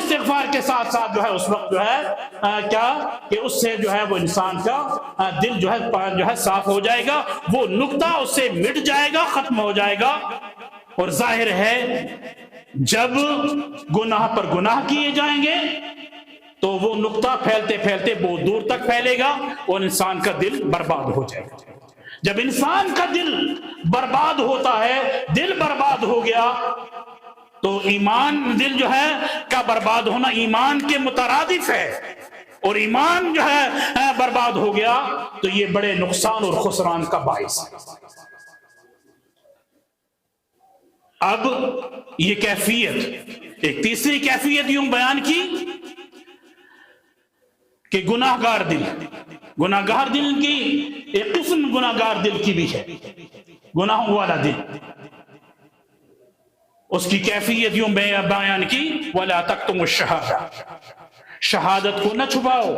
استغفار کے ساتھ ساتھ جو ہے اس وقت جو ہے کیا کہ اس سے جو ہے وہ انسان کا دل جو ہے صاف ہو جائے گا، وہ نقطہ اس سے مٹ جائے گا، ختم ہو جائے گا۔ اور ظاہر ہے جب گناہ پر گناہ کیے جائیں گے تو وہ نقطہ پھیلتے پھیلتے بہت دور تک پھیلے گا اور انسان کا دل برباد ہو جائے گا۔ جب انسان کا دل برباد ہوتا ہے، دل برباد ہو گیا تو ایمان، دل جو ہے کا برباد ہونا ایمان کے مترادف ہے، اور ایمان جو ہے برباد ہو گیا تو یہ بڑے نقصان اور خسران کا باعث ہے۔ اب یہ کیفیت، ایک تیسری کیفیت یوں بیان کی کہ گناہگار دل کی ایک قسم گناہگار دل کی بھی ہے، گناہوں والا دل، اس کی کیفیت یوں بیان کی وَلَا تَكْتُمُ الشَّهَادَةَ، شہادت کو نہ چھپاؤ،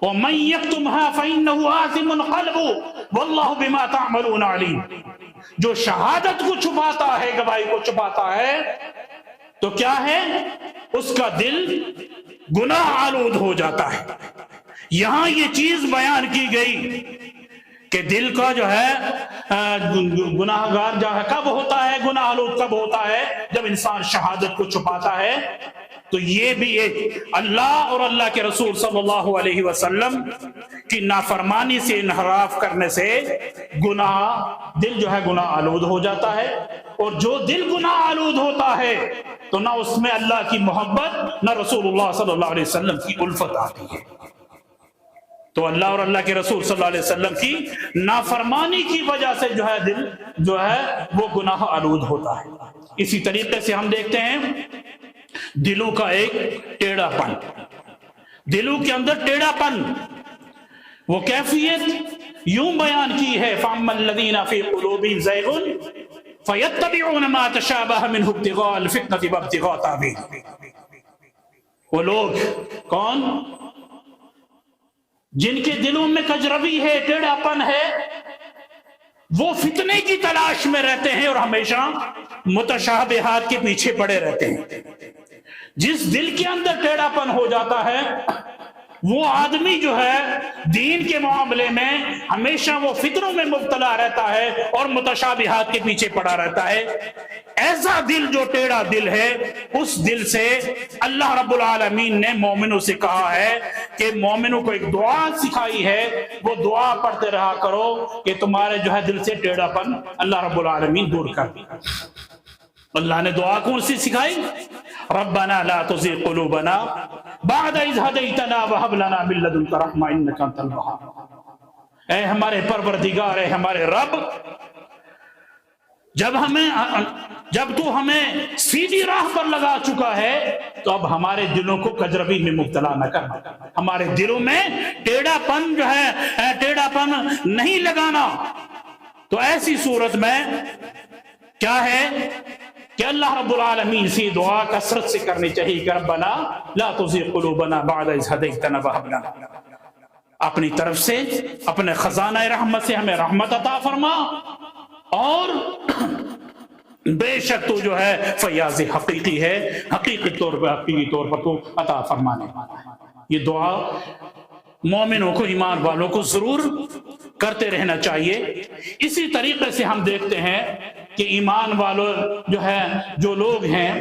وَمَنْ يَكْتُمْهَا فَإِنَّهُ آثِمٌ قَلْبُهُ وَاللَّهُ بِمَا تَعْمَلُونَ عَلِيمٌ۔ جو شہادت کو چھپاتا ہے، گواہی کو چھپاتا ہے، تو کیا ہے؟ اس کا دل گناہ آلود ہو جاتا ہے۔ یہاں یہ چیز بیان کی گئی کہ دل کا جو ہے گناہگار جو ہے کب ہوتا ہے، گناہ آلود کب ہوتا ہے؟ جب انسان شہادت کو چھپاتا ہے۔ تو یہ بھی ایک اللہ اور اللہ کے رسول صلی اللہ علیہ وسلم کی نافرمانی سے، انحراف کرنے سے دل جو ہے گناہ آلود ہو جاتا ہے، اور جو دل گناہ آلود ہوتا ہے تو نہ اس میں اللہ کی محبت، نہ رسول اللہ صلی اللہ علیہ وسلم کی الفت آتی ہے۔ تو اللہ اور اللہ کے رسول صلی اللہ علیہ وسلم کی نافرمانی کی وجہ سے جو ہے دل جو ہے وہ گناہ آلود ہوتا ہے۔ اسی طریقے سے ہم دیکھتے ہیں دلوں کا ایک ٹیڑھا پن، دلوں کے اندر ٹیڑھا پن، وہ کیفیت یوں بیان کی ہے فَأَمَّا الَّذِينَ فِي قُلُوبِهِمْ زَيْغٌ فَيَتَّبِعُونَ مَا تَشَابَهَ مِنْهُ ابْتِغَاءَ الْفِتْنَةِ وَابْتِغَاءَ تَأْوِيلِهِ۔ وہ لوگ کون؟ جن کے دلوں میں کجروی ہے، ٹیڑھا پن ہے، وہ فتنے کی تلاش میں رہتے ہیں اور ہمیشہ متشابہات کے پیچھے پڑے رہتے ہیں۔ جس دل کے اندر ٹیڑھا پن ہو جاتا ہے وہ آدمی جو ہے دین کے معاملے میں ہمیشہ وہ فتنوں میں مبتلا رہتا ہے اور متشابہات کے پیچھے پڑا رہتا ہے۔ ایسا دل جو ٹیڑھا دل ہے، اس دل سے اللہ رب العالمین نے مومنوں سے کہا ہے کہ مومنوں کو ایک دعا سکھائی ہے، وہ دعا پڑھتے رہا کرو کہ تمہارے جو ہے دل سے ٹیڑھا پن اللہ رب العالمین دور کر دے۔ اللہ نے دعا کون سی سکھائی؟ ربنا لا تزغ قلوبنا بعد اذ ہدیتنا وہب لنا من لدنک رحمۃ انک انت الوہاب۔ اے ہمارے پروردگار، اے ہمارے رب، جب تو ہمیں سیدھی راہ پر لگا چکا ہے تو اب ہمارے دلوں کو کجروی میں مبتلا نہ کرنا، ہمارے دلوں میں ٹیڑھا پن جو ہے ٹیڑھا پن نہیں لگانا۔ تو ایسی صورت میں کیا ہے کہ اللہ رب العالمین سے دعا کثرت سے کرنی چاہیے کہ ربنا لا تزغ قلوبنا بعد اذ ہدیتنا وہب لنا، اپنی طرف سے اپنے خزانہ رحمت سے ہمیں رحمت عطا فرما، اور بے شک تو جو ہے فیاض حقیقی ہے، حقیقی طور پر تو عطا فرمانے والا ہے۔ یہ دعا مومنوں کو، ایمان والوں کو ضرور کرتے رہنا چاہیے۔ اسی طریقے سے ہم دیکھتے ہیں کہ ایمان والوں جو ہے جو لوگ ہیں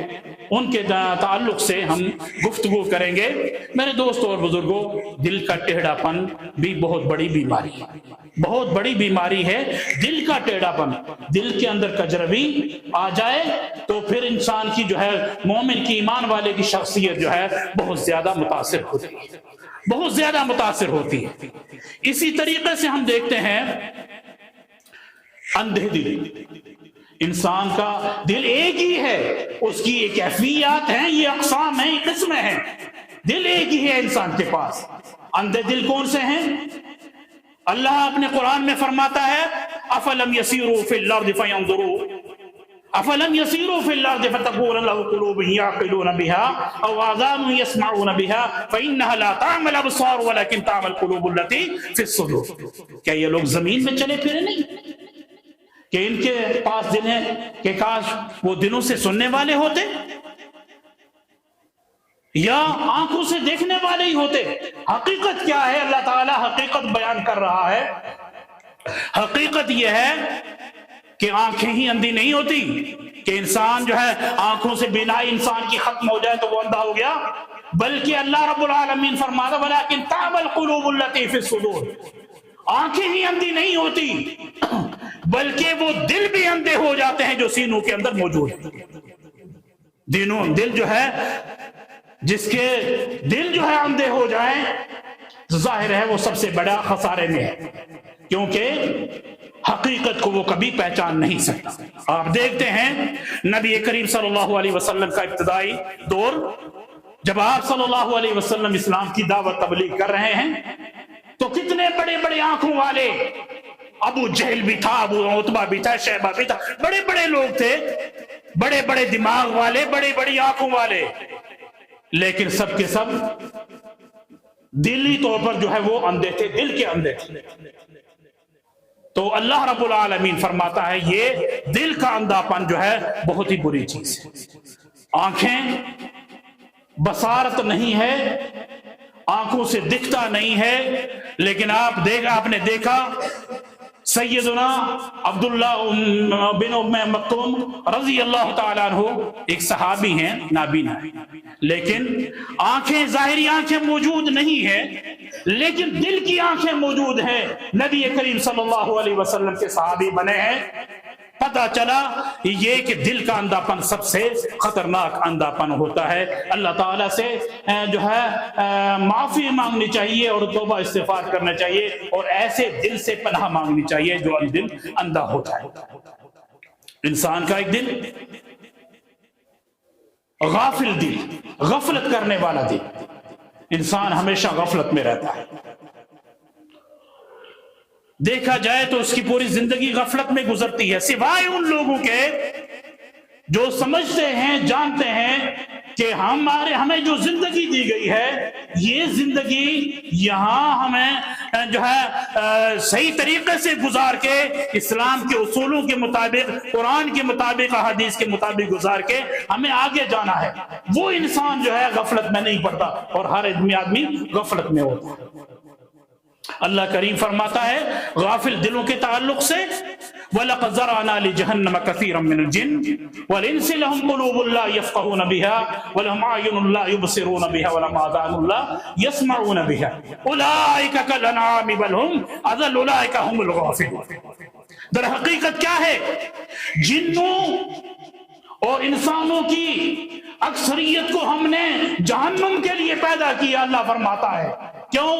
ان کے تعلق سے ہم گفتگو کریں گے۔ میرے دوستوں اور بزرگوں، دل کا ٹیڑھا پن بھی بہت بڑی بیماری ہے، بہت بڑی بیماری ہے دل کا ٹیڑھا پن۔ دل کے اندر کجروی آ جائے تو پھر انسان کی جو ہے مومن کی، ایمان والے کی شخصیت جو ہے بہت زیادہ متاثر ہوتی ہے، بہت زیادہ متاثر ہوتی ہے۔ اسی طریقے سے ہم دیکھتے ہیں اندھے دل، انسان کا دل ایک ہی ہے، اس کی یہ کیفیات ہیں، یہ اقسام ہیں، یہ قسمیں ہیں، دل ایک ہی ہے انسان کے پاس۔ اندھے دل کون سے ہیں؟ اللہ اپنے قرآن میں فرماتا ہے افلم یسیروا فی الارض فینظروا افلم یسیروا فی الارض فتکون لهم قلوب یعقلون بها او آذان یسمعون بها فانها لا تعمى الابصار ولكن تعمى القلوب التي في الصدور۔ کیا یہ لوگ زمین میں چلے پھرے نہیں کہ ان کے پاس دل ہیں کہ کاش وہ دلوں سے سننے والے ہوتے؟ یا آنکھوں سے دیکھنے والے ہی ہوتے؟ حقیقت کیا ہے؟ اللہ تعالیٰ حقیقت بیان کر رہا ہے. حقیقت یہ ہے کہ آنکھیں ہی اندھی نہیں ہوتی کہ انسان جو ہے آنکھوں سے بینائی انسان کی ختم ہو جائے تو وہ اندھا ہو گیا، بلکہ اللہ رب العالمین فرماتا وَلَكِنْ تَعْمَى الْقُلُوبُ الَّتِي فِي الصُّدُورِ، آنکھیں ہی اندھی نہیں ہوتی بلکہ وہ دل بھی اندھے ہو جاتے ہیں جو سینوں کے اندر موجود ہیں. دل جو ہے، جس کے دل جو ہے اندھے ہو جائیں، ظاہر ہے وہ سب سے بڑا خسارے میں ہے، کیونکہ حقیقت کو وہ کبھی پہچان نہیں سکتا. آپ دیکھتے ہیں نبی کریم صلی اللہ علیہ وسلم کا ابتدائی دور، جب آپ صلی اللہ علیہ وسلم اسلام کی دعوت تبلیغ کر رہے ہیں تو کتنے بڑے بڑے آنکھوں والے، ابو جہل بھی تھا، ابو عتبہ بھی تھا، شیبہ بھی تھا، بڑے بڑے لوگ تھے، بڑے بڑے دماغ والے، بڑی بڑی آنکھوں والے، لیکن سب کے سب دلی طور پر جو ہے وہ اندھے تھے، دل کے اندھے تھے. تو اللہ رب العالمین فرماتا ہے یہ دل کا اندھا پن جو ہے بہت ہی بری چیز ہے. آنکھیں بصارت نہیں ہے، آنکھوں سے دکھتا نہیں ہے، لیکن آپ نے دیکھا سیدنا عبداللہ بن ام مکتوم رضی اللہ تعالیٰ عنہ ایک صحابی ہیں، نابینا، لیکن آنکھیں، ظاہری آنکھیں موجود نہیں ہیں لیکن دل کی آنکھیں موجود ہیں. نبی کریم صلی اللہ علیہ وسلم کے صحابی بنے ہیں. پتہ چلا یہ کہ دل کا اندھا پن سب سے خطرناک اندھا پن ہوتا ہے. اللہ تعالیٰ سے جو ہے معافی مانگنی چاہیے اور توبہ استغفار کرنا چاہیے، اور ایسے دل سے پناہ مانگنی چاہیے جو دل اندھا ہوتا ہے. انسان کا ایک دل غافل دل، غفلت کرنے والا دل، انسان ہمیشہ غفلت میں رہتا ہے. دیکھا جائے تو اس کی پوری زندگی غفلت میں گزرتی ہے، سوائے ان لوگوں کے جو سمجھتے ہیں، جانتے ہیں کہ ہمیں جو زندگی دی گئی ہے یہ زندگی یہاں ہمیں جو ہے صحیح طریقے سے گزار کے، اسلام کے اصولوں کے مطابق، قرآن کے مطابق، احادیث کے مطابق گزار کے ہمیں آگے جانا ہے. وہ انسان جو ہے غفلت میں نہیں پڑتا، اور ہر آدمی غفلت میں ہوتا ہے. اللہ کریم فرماتا ہے غافل دلوں کے تعلق سے وَلَقَدْ زَرَعْنَا لِجَهَنَّمَ كَثِيرًا مِّنَ الْجِنِّ وَالْإِنسِ لَهُمْ قُلُوبٌ لَّا يَفْقَهُونَ بِهَا وَلَهُمْ أَعْيُنٌ لَّا يُبْصِرُونَ بِهَا وَلَهُمْ آذَانٌ لَّا يَسْمَعُونَ بِهَا أُولَٰئِكَ كَالْأَنْعَامِ بَلْ هُمْ أَضَلُّ أُولَٰئِكَ هُمُ الْغَافِلُونَ. در حقیقت کیا ہے؟ جنوں اور انسانوں کی اکثریت کو ہم نے جہنم کے لیے پیدا کیا. اللہ فرماتا ہے کیوں؟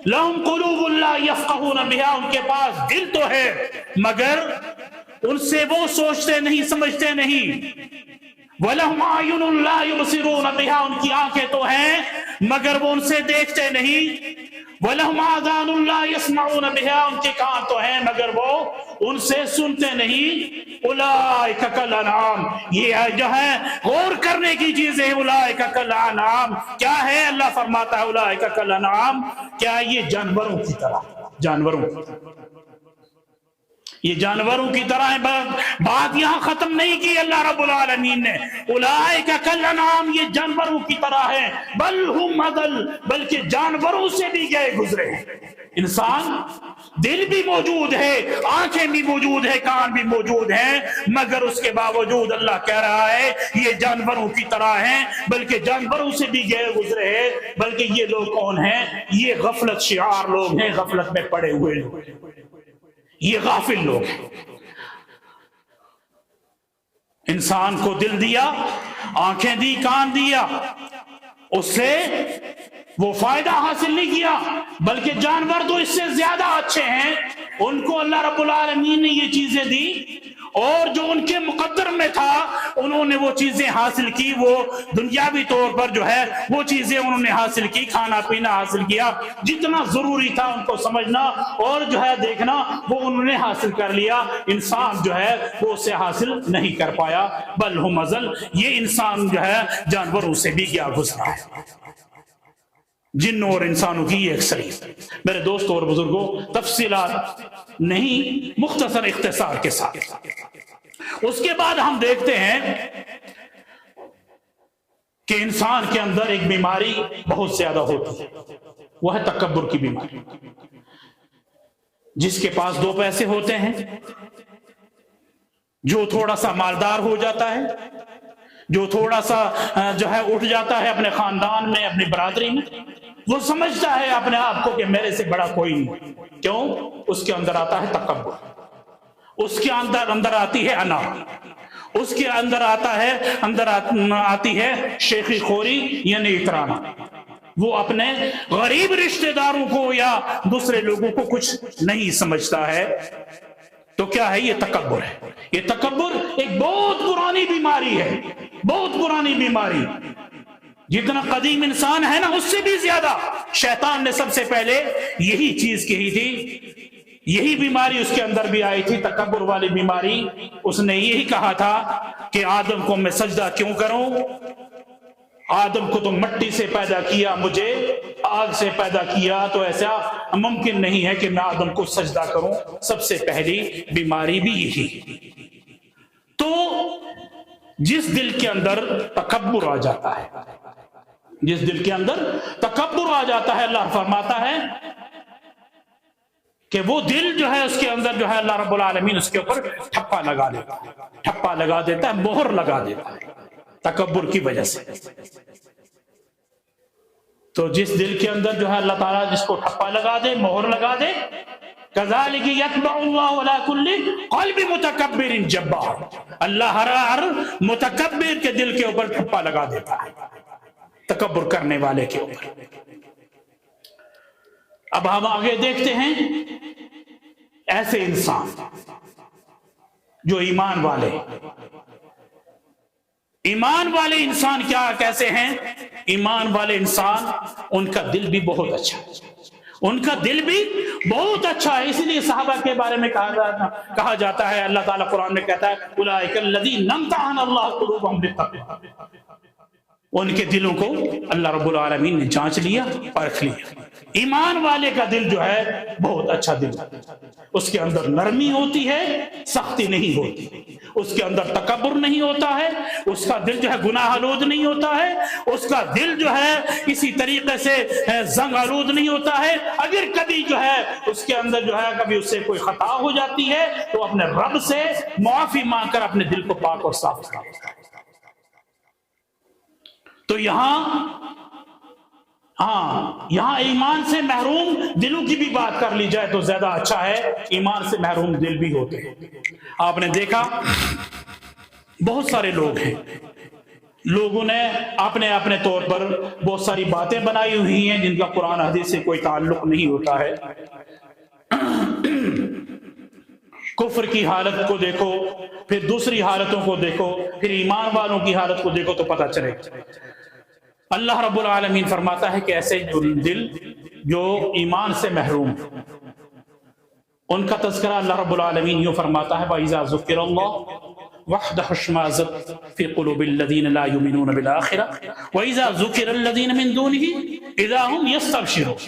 لَهُمْ قُلُوبٌ لَّا يَفْقَهُونَ بِهَا، ان کے پاس دل تو ہے مگر ان سے وہ سوچتے نہیں، سمجھتے نہیں. وَلَهُمْ أَعْيُنٌ لَّا يُبْصِرُونَ بِهَا، ان کی آنکھیں تو ہیں مگر وہ ان سے دیکھتے نہیں. وَلَهُمْ آذَانٌ لَّا يَسْمَعُونَ بِهَا، ان کے کان تو ہیں مگر وہ ان سے سنتے نہیں. اولئک کالانعام، یہ جو ہے غور کرنے کی چیز ہے. اولئک کالانعام کیا ہے؟ اللہ فرماتا ہے اولئک کالانعام، کیا یہ جانوروں کی طرح، جانوروں یہ جانوروں کی طرح ہے. بات یہاں ختم نہیں کی اللہ رب العالمین نے. اولئک کالانعام، یہ جانوروں کی طرح ہے. بل ہم اضل، بلکہ جانوروں سے بھی گئے گزرے ہیں. انسان دل بھی موجود ہے، آنکھیں بھی موجود ہے، کان بھی موجود ہیں، مگر اس کے باوجود اللہ کہہ رہا ہے یہ جانوروں کی طرح ہیں، بلکہ جانوروں سے بھی گئے گزرے ہیں. بلکہ یہ لوگ کون ہیں؟ یہ غفلت شعار لوگ ہیں، غفلت میں پڑے ہوئے لوگ، یہ غافل لوگ ہیں. انسان کو دل دیا، آنکھیں دی، کان دیا، اس سے وہ فائدہ حاصل نہیں کیا، بلکہ جانور تو اس سے زیادہ اچھے ہیں. ان کو اللہ رب العالمین نے یہ چیزیں دی، اور جو ان کے مقدر میں تھا انہوں نے وہ چیزیں حاصل کی. وہ دنیاوی طور پر جو ہے وہ چیزیں انہوں نے حاصل کی، کھانا پینا حاصل کیا، جتنا ضروری تھا ان کو سمجھنا اور جو ہے دیکھنا وہ انہوں نے حاصل کر لیا. انسان جو ہے وہ اسے حاصل نہیں کر پایا. بل ہم اضل، یہ انسان جو ہے جانوروں سے بھی گیا گزرا ہے. جنوں اور انسانوں کی یہ اکثریت. میرے دوستوں اور بزرگوں، تفصیلات نہیں، مختصر اختصار کے ساتھ. اس کے بعد ہم دیکھتے ہیں کہ انسان کے اندر ایک بیماری بہت زیادہ ہوتی ہے، وہ ہے تکبر کی بیماری۔ جس کے پاس 2 پیسے ہوتے ہیں، جو تھوڑا سا مالدار ہو جاتا ہے، جو تھوڑا سا جو ہے اٹھ جاتا ہے اپنے خاندان میں، اپنی برادری میں، وہ سمجھتا ہے اپنے آپ کو کہ میرے سے بڑا کوئی نہیں۔ کیوں؟ اس کے اندر آتا ہے تکبر، اس کے اندر آتی ہے انا، اس کے اندر آتی ہے شیخی خوری یعنی اترانا۔ وہ اپنے غریب رشتہ داروں کو یا دوسرے لوگوں کو کچھ نہیں سمجھتا ہے۔ تو کیا ہے؟ یہ تکبر ہے۔ یہ تکبر ایک بہت پرانی بیماری ہے، بہت پرانی بیماری۔ جتنا قدیم انسان ہے نا، اس سے بھی زیادہ شیطان نے سب سے پہلے یہی چیز کہی تھی، یہی بیماری اس کے اندر بھی آئی تھی، تکبر والی بیماری۔ اس نے یہی کہا تھا کہ آدم کو میں سجدہ کیوں کروں؟ آدم کو تو مٹی سے پیدا کیا، مجھے آگ سے پیدا کیا، تو ایسا ممکن نہیں ہے کہ میں آدم کو سجدہ کروں۔ سب سے پہلی بیماری بھی یہی۔ تو جس دل کے اندر تکبر آ جاتا ہے، جس دل کے اندر تکبر آ جاتا ہے، اللہ فرماتا ہے کہ وہ دل جو ہے اس کے اندر جو ہے اللہ رب العالمین اس کے اوپر ٹھپا لگا دیتا ہے، ٹھپا لگا دیتا ہے، مہر لگا دیتا ہے تکبر کی وجہ سے۔ تو جس دل کے اندر جو ہے اللہ تعالیٰ جس کو ٹھپا لگا دے، مہر لگا دے، كذلك يطبع الله على كل قلب متكبر جبار، اللہ ہر متکبر کے دل کے اوپر ٹھپا لگا دیتا ہے، تکبر کرنے والے کے اوپر۔ اب ہم آگے دیکھتے ہیں ایسے انسان جو ایمان والے انسان کیسے ہیں؟ ایمان والے انسان، ان کا دل بھی بہت اچھا ہے، ان کا دل بھی بہت اچھا ہے۔ اس لیے صحابہ کے بارے میں کہا جاتا ہے، اللہ تعالیٰ قرآن میں کہتا ہے اولئک الذین امتحن اللہ قلوبہم بالتقوی، ان کے دلوں کو اللہ رب العالمین نے جانچ لیا، پرکھ لیا۔ ایمان والے کا دل جو ہے بہت اچھا دل ہے، اس کے اندر نرمی ہوتی ہے، سختی نہیں ہوتی، اس کے اندر تکبر نہیں ہوتا ہے، اس کا دل جو ہے گناہ آلود نہیں ہوتا ہے، اس کا دل جو ہے کسی طریقے سے زنگ آلود نہیں ہوتا ہے۔ اگر کبھی جو ہے اس کے اندر جو ہے کبھی اس سے کوئی خطا ہو جاتی ہے تو اپنے رب سے معافی مانگ کر اپنے دل کو پاک اور صاف کرتا ہے۔ تو یہاں ایمان سے محروم دلوں کی بھی بات کر لی جائے تو زیادہ اچھا ہے، ایمان سے محروم دل بھی ہوتے ہیں۔ آپ نے دیکھا بہت سارے لوگ ہیں، لوگوں نے اپنے طور پر بہت ساری باتیں بنائی ہوئی ہیں جن کا قرآن حدیث سے کوئی تعلق نہیں ہوتا ہے۔ کفر کی حالت کو دیکھو، پھر دوسری حالتوں کو دیکھو، پھر ایمان والوں کی حالت کو دیکھو تو پتہ چلے۔ اللہ رب العالمین فرماتا ہے کہ ایسے دل جو ایمان سے محروم، ان کا تذکرہ اللہ رب العالمین یوں فرماتا ہے وَإِذَا ذُكِّرَ اللَّهُ وَحْدَهُ اشْمَأَزَّتْ فِي قُلُوبِ الَّذِينَ لَا يُؤْمِنُونَ بِالْآخِرَةِ وَإِذَا ذُكِّرَ الَّذِينَ مِن دُونِهِ إِذَا هُمْ يَسْتَبْشِرُونَ،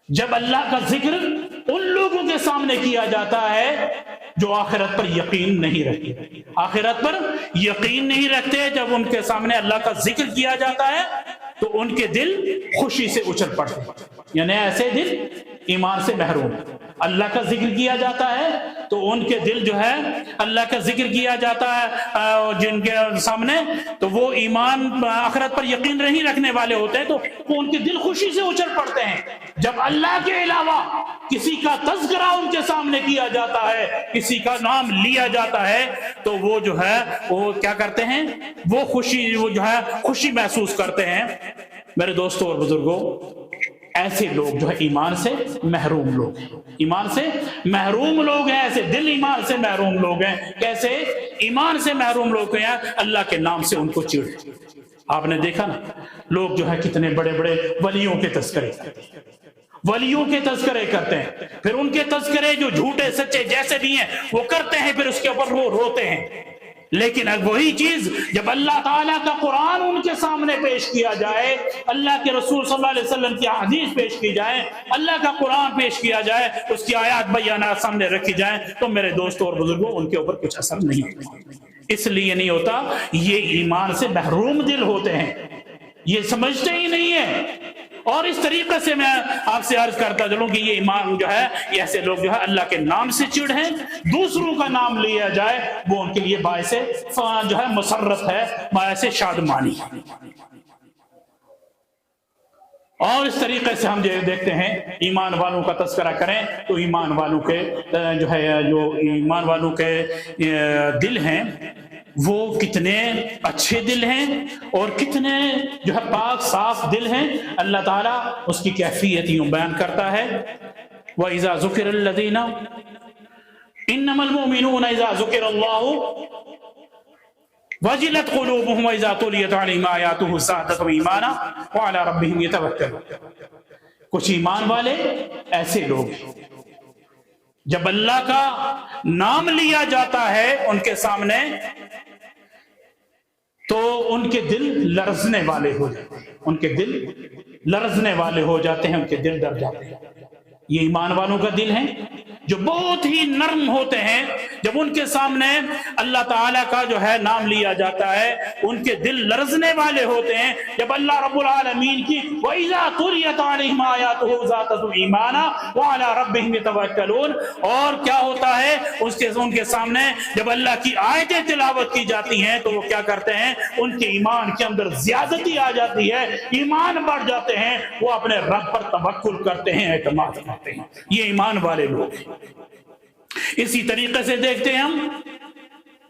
جب اللہ کا ذکر ان لوگوں کے سامنے کیا جاتا ہے جو آخرت پر یقین نہیں رکھتے، آخرت پر یقین نہیں رکھتے، جب ان کے سامنے اللہ کا ذکر کیا جاتا ہے تو ان کے دل خوشی سے اچھل پڑتے ہیں، یعنی ایسے دل ایمان سے محروم۔ اللہ کا ذکر کیا جاتا ہے تو ان کے دل جو ہے، اللہ کا ذکر کیا جاتا ہے جن کے سامنے، تو وہ ایمان آخرت پر یقین نہیں رکھنے والے ہوتے ہیں تو ان کے دل خوشی سے اچھل پڑتے ہیں۔ جب اللہ کے علاوہ کسی کا تذکرہ ان کے سامنے کیا جاتا ہے، کسی کا نام لیا جاتا ہے تو وہ جو ہے وہ کیا کرتے ہیں، وہ جو ہے خوشی محسوس کرتے ہیں۔ میرے دوستوں اور بزرگوں، ایسے لوگ جو ہے ایمان سے محروم لوگ ہیں، ایمان سے محروم لوگ ہیں، ایسے دل ایمان سے محروم لوگ ہیں۔ کیسے ایمان سے محروم لوگ ہیں؟ اللہ کے نام سے ان کو چڑ۔ آپ نے دیکھا نا، لوگ جو ہے کتنے بڑے بڑے ولیوں کے تذکرے کرتے ہیں، ولیوں کے تذکرے کرتے ہیں، پھر ان کے تذکرے جو جھوٹے سچے جیسے بھی ہیں وہ کرتے ہیں، پھر اس کے اوپر وہ روتے ہیں۔ لیکن وہی چیز جب اللہ تعالیٰ کا قرآن ان کے سامنے پیش کیا جائے، اللہ کے رسول صلی اللہ علیہ وسلم کی حدیث پیش کی جائے، اللہ کا قرآن پیش کیا جائے، اس کی آیات بیانات سامنے رکھی جائیں، تو میرے دوستوں اور بزرگوں ان کے اوپر کچھ اثر نہیں ہوتا۔ اس لیے نہیں ہوتا، یہ ایمان سے محروم دل ہوتے ہیں، یہ سمجھتے ہی نہیں ہے۔ اور اس طریقے سے میں آپ سے عرض کرتا چلوں کہ یہ ایمان جو ہے، یہ ایسے لوگ جو ہے اللہ کے نام سے چڑ ہیں، دوسروں کا نام لیا جائے وہ ان کے لیے باعث جو ہے مسرت ہے، باعث شادمانی۔ اور اس طریقے سے ہم دیکھتے ہیں ایمان والوں کا تذکرہ کریں تو ایمان والوں کے جو ہے، جو ایمان والوں کے دل ہیں وہ کتنے اچھے دل ہیں اور کتنے جو ہے پاک صاف دل ہیں۔ اللہ تعالیٰ اس کی کیفیت یوں بیان کرتا ہے، وَإِذَا ذُكِرَ الَّذِينَ إِنَّمَا الْمُؤْمِنُونَ إِذَا ذُكِرَ اللَّهُ وَجِلَتْ قُلُوبُهُمْ وَإِذَا تُلِيَتْ عَلَيْهِمْ آيَاتُهُ زَادَتْهُمْ إِيمَانًا وَعَلَى رَبِّهِمْ يَتَوَكَّلُونَ۔ کچھ ایمان والے ایسے لوگ ہیں جب اللہ کا نام لیا جاتا ہے ان کے سامنے تو ان کے دل لرزنے والے ہو جاتے ہیں، ان کے دل لرزنے والے ہو جاتے ہیں، ان کے دل ڈر جاتے ہیں۔ یہ ایمان والوں کا دل ہے جو بہت ہی نرم ہوتے ہیں، جب ان کے سامنے اللہ تعالیٰ کا جو ہے نام لیا جاتا ہے ان کے دل لرزنے والے ہوتے ہیں۔ جب اللہ رب العالمین کی وَإِذَا تُلِيَتْ عَلَيْهِمْ آيَاتُهُ زَادَتْهُمْ إِيمَانًا وَعَلَى رَبِّهِمْ يَتَوَكَّلُونَ، اور کیا ہوتا ہے ان کے سامنے جب اللہ کی آیتیں تلاوت کی جاتی ہیں تو وہ کیا کرتے ہیں، ان کے ایمان کے اندر زیادتی آ جاتی ہے، ایمان بڑھ جاتے ہیں، وہ اپنے رب پر توکل کرتے ہیں، اعتماد کرتے ہیں۔ یہ ایمان والے لوگ ہیں۔ اسی طریقے سے دیکھتے ہیں ہم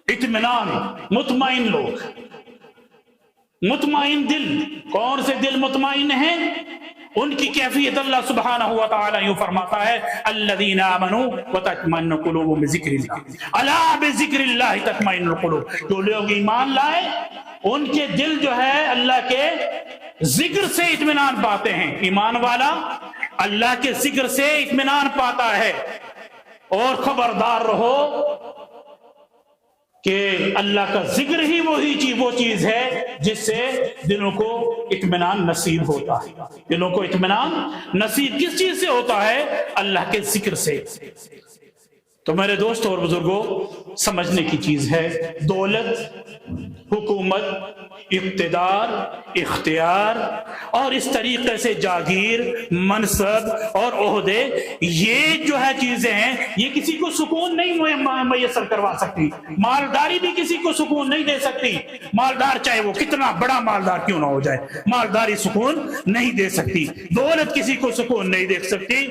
اطمینان، مطمئن لوگ، مطمئن دل۔ کون سے دل مطمئن ہیں؟ ان کی کیفیت اللہ سبحانہ و تعالی یوں فرماتا ہے، الذین آمنوا وتطمئن قلوبهم بذکر اللہ، الا بذکر اللہ تطمئن القلوب۔ جو لوگ ایمان لائے ان کے دل جو ہے اللہ کے ذکر سے اطمینان پاتے ہیں۔ ایمان والا اللہ کے ذکر سے اطمینان پاتا ہے۔ اور خبردار رہو کہ اللہ کا ذکر ہی وہ چیز ہے جس سے دلوں کو اطمینان نصیب ہوتا ہے۔ دلوں کو اطمینان نصیب کس چیز سے ہوتا ہے؟ اللہ کے ذکر سے۔ تو میرے دوستوں اور بزرگوں، سمجھنے کی چیز ہے، دولت، حکومت، اقتدار، اختیار اور اس طریقے سے جاگیر، منصب اور عہدے، یہ جو ہے چیزیں ہیں، یہ کسی کو سکون نہیں میسر کروا سکتی۔ مالداری بھی کسی کو سکون نہیں دے سکتی۔ مالدار چاہے وہ کتنا بڑا مالدار کیوں نہ ہو جائے، مالداری سکون نہیں دے سکتی۔ دولت کسی کو سکون نہیں دے سکتی۔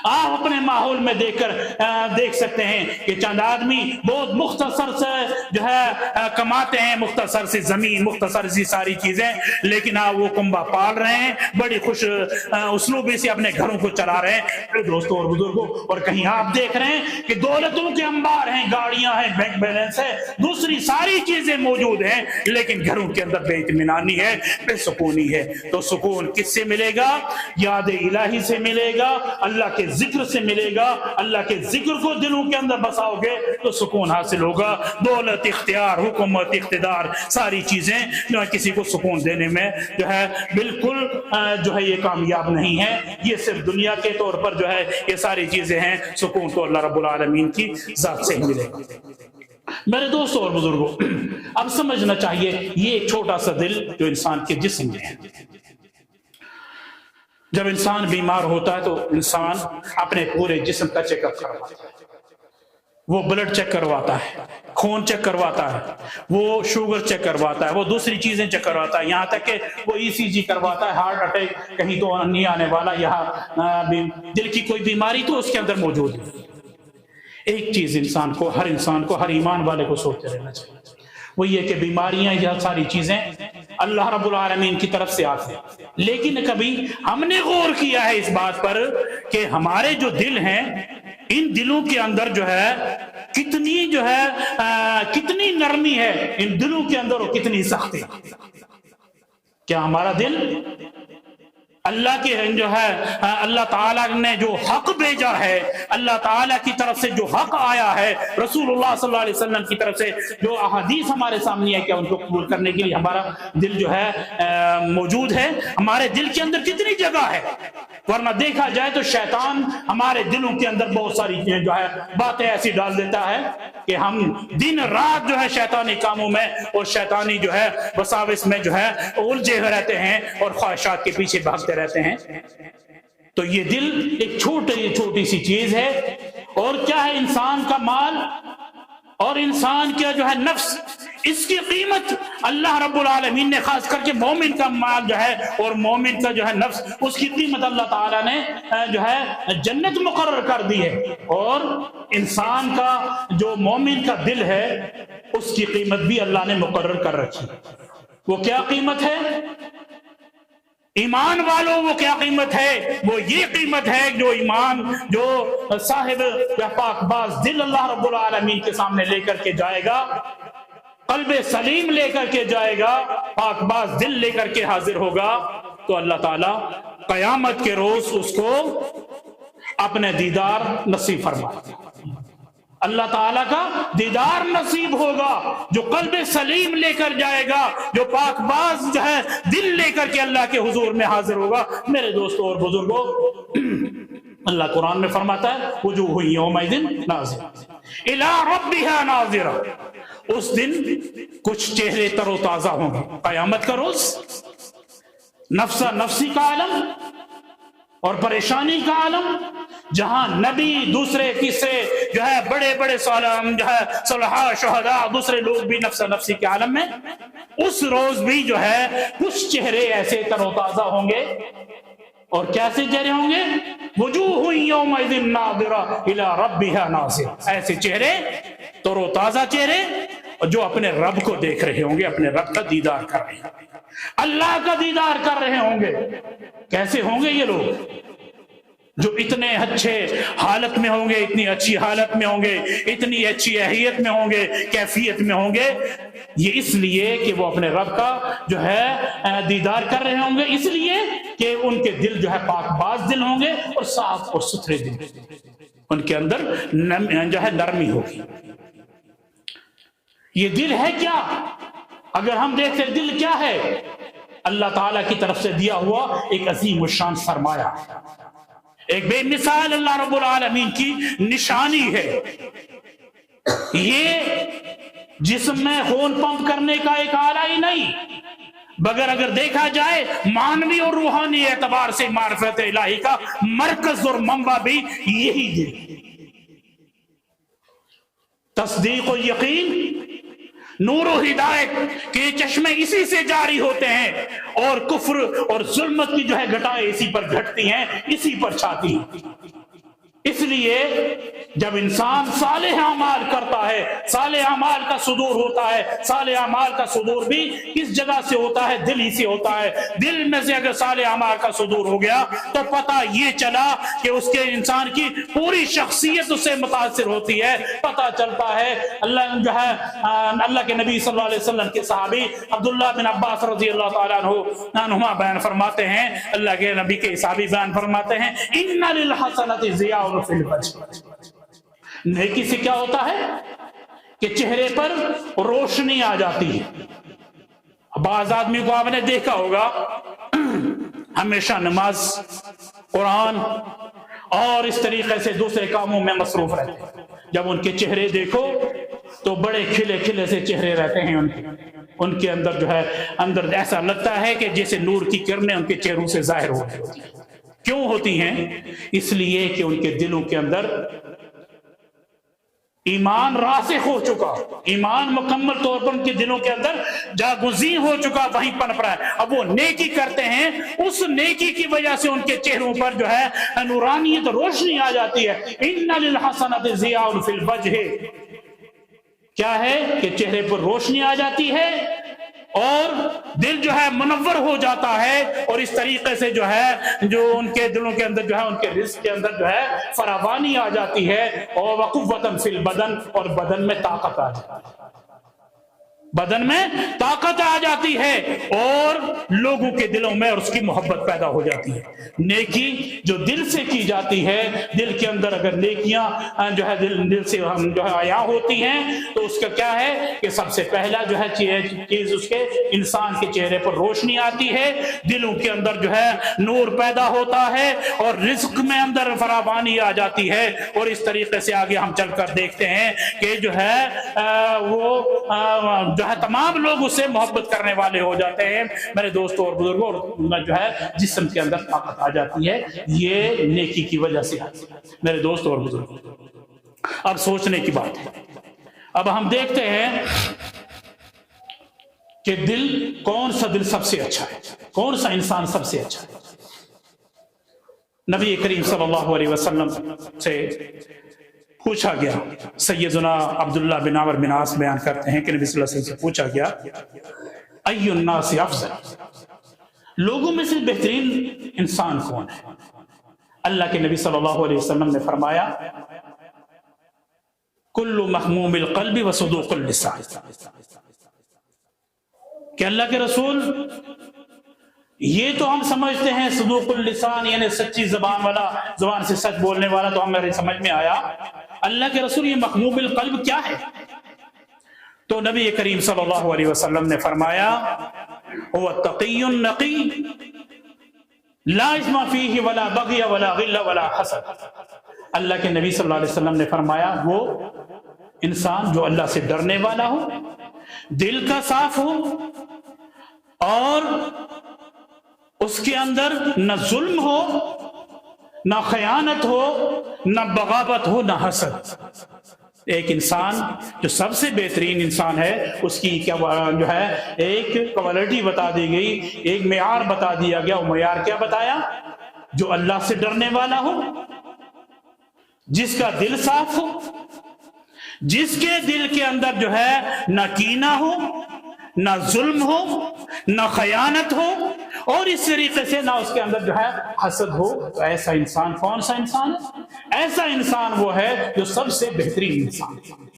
آپ اپنے ماحول میں دیکھ سکتے ہیں کہ چند آدمی بہت مختصر سے جو ہے کماتے ہیں، مختصر سی زمین، مختصر سی ساری چیزیں، لیکن آپ وہ کنبہ پال رہے ہیں، بڑی خوش اسلوبی سے اپنے گھروں کو چلا رہے ہیں۔ دوستوں اور بزرگوں، اور کہیں آپ دیکھ رہے ہیں کہ دولتوں کے انبار ہیں، گاڑیاں ہیں، بینک بیلنس ہے، دوسری ساری چیزیں موجود ہیں، لیکن گھروں کے اندر بے اطمینانی ہے، بے سکونی ہے۔ تو سکون کس سے ملے گا؟ یاد الہی سے ملے گا، اللہ کے ذکر سے ملے گا۔ اللہ کے ذکر کو دلوں کے اندر بساؤ گے تو سکون حاصل ہوگا۔ دولت، اختیار، حکومت، اقتدار، ساری چیزیں جو ہے کسی کو سکون دینے میں جو ہے بالکل جو ہے یہ کامیاب نہیں ہے۔ یہ صرف دنیا کے طور پر جو ہے یہ ساری چیزیں ہیں، سکون تو اللہ رب العالمین کی ذات سے ہی ملے گا۔ میرے دوستوں اور بزرگوں، اب سمجھنا چاہیے یہ ایک چھوٹا سا دل جو انسان کے جسم میں ہے۔ جب انسان بیمار ہوتا ہے تو انسان اپنے پورے جسم کا چیک اپ کرواتا ہے۔ وہ بلڈ چیک کرواتا ہے، خون چیک کرواتا ہے، وہ شوگر چیک کرواتا ہے، وہ دوسری چیزیں چیک کرواتا ہے، یہاں تک کہ وہ ECG کرواتا ہے، ہارٹ اٹیک کہیں تو نہیں آنے والا، یہاں دل کی کوئی بیماری تو اس کے اندر موجود ہے۔ ایک چیز انسان کو، ہر ایمان والے کو سوچتے رہنا چاہیے، وہ یہ کہ بیماریاں یا ساری چیزیں اللہ رب العالمین کی طرف سے آتے ہیں، لیکن کبھی ہم نے غور کیا ہے اس بات پر کہ ہمارے جو دل ہیں، ان دلوں کے اندر جو ہے کتنی نرمی ہے ان دلوں کے اندر اور کتنی سختی۔ کیا ہمارا دل اللہ کے جو ہے اللہ تعالیٰ نے جو حق بھیجا ہے، اللہ تعالیٰ کی طرف سے جو حق آیا ہے، رسول اللہ صلی اللہ علیہ وسلم کی طرف سے جو احادیث ہمارے سامنے ہے، کیا ان کو قبول کرنے کے لیے ہمارا دل جو ہے موجود ہے؟ ہمارے دل کے اندر کتنی جگہ ہے؟ ورنہ دیکھا جائے تو شیطان ہمارے دلوں کے اندر بہت ساری جو ہے باتیں ایسی ڈال دیتا ہے کہ ہم دن رات جو ہے شیطانی کاموں میں اور شیطانی جو ہے وساوس میں جو ہے الجھے ہوئے رہتے ہیں اور خواہشات کے پیچھے بھاگتے رہتے ہیں۔ تو یہ دل ایک چھوٹی سی چیز ہے، اور کیا ہے انسان کا مال اور انسان کا جو ہے نفس، اس کی قیمت اللہ رب العالمین نے خاص کر کے مومن کا مال جو ہے اور مومن کا جو ہے نفس، اس کی قیمت اللہ تعالیٰ نے جو ہے جنت مقرر کر دی ہے، اور انسان کا جو مومن کا دل ہے اس کی قیمت بھی اللہ نے مقرر کر رکھی۔ وہ کیا قیمت ہے؟ ایمان والوں وہ کیا قیمت ہے؟ وہ یہ قیمت ہے جو ایمان، جو صاحب یا پاک باز دل اللہ رب العالمین کے سامنے لے کر کے جائے گا، قلب سلیم لے کر کے جائے گا، پاک باز دل لے کر کے حاضر ہوگا، تو اللہ تعالیٰ قیامت کے روز اس کو اپنے دیدار نصیب فرمائے، اللہ تعالیٰ کا دیدار نصیب ہوگا، جو قلب سلیم لے کر جائے گا، جو پاک باز جو ہے دل لے کر کے اللہ کے حضور میں حاضر ہوگا۔ میرے دوستوں اور بزرگوں، اللہ قرآن میں فرماتا ہے وجوہ یومئذ ناظرہ الی ربها ناظرہ، اس دن کچھ چہرے تر و تازہ ہوں گے۔ قیامت کا روز نفسا نفسی کا عالم اور پریشانی کا عالم، جہاں نبی دوسرے تیسرے جو ہے بڑے بڑے جو ہے صلحاء شہداء دوسرے لوگ بھی نفس نفسی کے عالم میں، اس روز بھی جو ہے کچھ چہرے ایسے تر و تازہ ہوں گے، اور کیسے چہرے ہوں گے؟ وجوہ یومئذ ناظرہ الی ربها ناظرہ، ایسے چہرے تر و تازہ چہرے جو اپنے رب کو دیکھ رہے ہوں گے، اپنے رب کا دیدار کر رہے ہوں گے، اللہ کا دیدار کر رہے ہوں گے۔ کیسے ہوں گے یہ لوگ؟ جو اتنے اچھے حالت میں ہوں گے، اتنی اچھی حالت میں ہوں گے، اتنی اچھی اہلیت میں ہوں گے، کیفیت میں ہوں گے، یہ اس لیے کہ وہ اپنے رب کا جو ہے دیدار کر رہے ہوں گے، اس لیے کہ ان کے دل جو ہے پاک باز دل ہوں گے اور صاف اور ستھرے دل، ان کے اندر جو ہے نرمی ہوگی۔ یہ دل ہے کیا؟ اگر ہم دیکھتے دل کیا ہے، اللہ تعالیٰ کی طرف سے دیا ہوا ایک عظیم الشان سرمایہ، ایک بے مثال اللہ رب العالمین کی نشانی ہے۔ یہ جسم میں خون پمپ کرنے کا ایک آلہ ہی نہیں، بگر اگر دیکھا جائے مانوی اور روحانی اعتبار سے معرفت الہی کا مرکز اور منبع بھی یہی دل، تصدیق و یقین، نور و ہدایت کے چشمے اسی سے جاری ہوتے ہیں، اور کفر اور ظلمت کی جو ہے گھٹائیں اسی پر گھٹتی ہیں، اسی پر چھاتی ہیں۔ اس لیے جب انسان صالح اعمال کرتا ہے، صالح اعمال کا صدور ہوتا ہے، صالح اعمال کا صدور بھی کس جگہ سے ہوتا ہے؟ دل ہی سے ہوتا ہے۔ دل میں سے اگر صالح اعمال کا صدور ہو گیا تو پتہ یہ چلا کہ اس کے انسان کی پوری شخصیت اس سے متاثر ہوتی ہے۔ پتہ چلتا ہے اللہ جو ہے اللہ کے نبی صلی اللہ علیہ وسلم کے صحابی عبداللہ بن عباس رضی اللہ تعالیٰ عنہما بیان فرماتے ہیں، اللہ کے نبی کے صحابی بیان فرماتے ہیں، ان للحسنۃ ضیاء فی الوجہ، نیکی سے کیا ہوتا ہے کہ چہرے پر روشنی آ جاتی ہے۔ بعض آدمی کو آپ نے دیکھا ہوگا ہمیشہ نماز، قرآن اور اس طریقے سے دوسرے کاموں میں مصروف رہتے ہیں، جب ان کے چہرے دیکھو تو بڑے کھلے کھلے سے چہرے رہتے ہیں، ان کے اندر جو ہے اندر ایسا لگتا ہے کہ جیسے نور کی کرنیں ان کے چہروں سے ظاہر ہو رہی ہوتی ہیں۔ کیوں ہوتی ہیں؟ اس لیے کہ ان کے دلوں کے اندر ایمان راسخ ہو چکا، ایمان مکمل طور پر ان کے دلوں کے اندر جاگزین ہو چکا، وہیں پنپ رہا ہے۔ اب وہ نیکی کرتے ہیں، اس نیکی کی وجہ سے ان کے چہروں پر جو ہے نورانیت، روشنی آ جاتی ہے۔ ان للحسنۃ ضیاء فی الوجہ، کیا ہے کہ چہرے پر روشنی آ جاتی ہے اور دل جو ہے منور ہو جاتا ہے، اور اس طریقے سے جو ہے جو ان کے دلوں کے اندر جو ہے ان کے رزق کے اندر جو ہے فراوانی آ جاتی ہے، اور وقوۃ فی البدن، اور بدن میں طاقت آ جاتی ہے۔ بدن میں طاقت آ جاتی ہے اور لوگوں کے دلوں میں اور اس کی محبت پیدا ہو جاتی ہے۔ نیکی جو دل سے کی جاتی ہے، دل کے اندر اگر نیکیاں جو ہے دل سے جو ہے عیاں ہوتی ہیں تو اس کا کیا ہے کہ سب سے پہلا جو ہے چیز اس کے انسان کے چہرے پر روشنی آتی ہے، دلوں کے اندر جو ہے نور پیدا ہوتا ہے اور رزق میں اندر فراوانی آ جاتی ہے۔ اور اس طریقے سے آگے ہم چل کر دیکھتے ہیں کہ جو ہے وہ جو ہے تمام لوگ اس سے محبت کرنے والے ہو جاتے ہیں۔ میرے دوستوں اور بزرگوں، اور جو ہے جسم کے اندر طاقت آ جاتی ہے، یہ نیکی کی وجہ سے آتی ہے۔ میرے دوستوں اور بزرگوں، اب سوچنے کی بات ہے۔ اب ہم دیکھتے ہیں کہ دل، کون سا دل سب سے اچھا ہے، کون سا انسان سب سے اچھا ہے۔ نبی کریم صلی اللہ علیہ وسلم سے پوچھا گیا، سیدنا عبداللہ بن عمرو بن عاص بیان کرتے ہیں کہ نبی صلی اللہ علیہ وسلم سے پوچھا گیا، ای الناس افضل، لوگوں میں سے بہترین انسان کون ہے؟ اللہ کے نبی صلی اللہ علیہ وسلم نے فرمایا، کل محموم القلب و صدوق اللسان، کہ اللہ کے رسول یہ تو ہم سمجھتے ہیں صدوق اللسان یعنی سچی زبان والا، زبان سے سچ بولنے والا، تو ہمارے سمجھ میں آیا۔ اللہ کے رسول یہ محموم القلب کیا ہے؟ تو نبی کریم صلی اللہ علیہ وسلم نے فرمایا، هو التقی النقی لا اثم فیہ ولا بغی ولا غل ولا حسد۔ اللہ کے نبی صلی اللہ علیہ وسلم نے فرمایا، وہ انسان جو اللہ سے ڈرنے والا ہو، دل کا صاف ہو، اور اس کے اندر نہ ظلم ہو، نہ خیانت ہو، نہ بغاوت ہو، نہ حسد۔ ایک انسان جو سب سے بہترین انسان ہے، اس کی کیا جو ہے ایک کوالٹی بتا دی گئی، ایک معیار بتا دیا گیا۔ وہ معیار کیا بتایا؟ جو اللہ سے ڈرنے والا ہو، جس کا دل صاف ہو، جس کے دل کے اندر جو ہے نہ کینہ ہو، نہ ظلم ہو، نہ خیانت ہو، اور اس طریقے سے نہ اس کے اندر جو ہے حسد ہو۔ تو ایسا انسان کون سا انسان ہے؟ ایسا انسان وہ ہے جو سب سے بہترین انسان ہے۔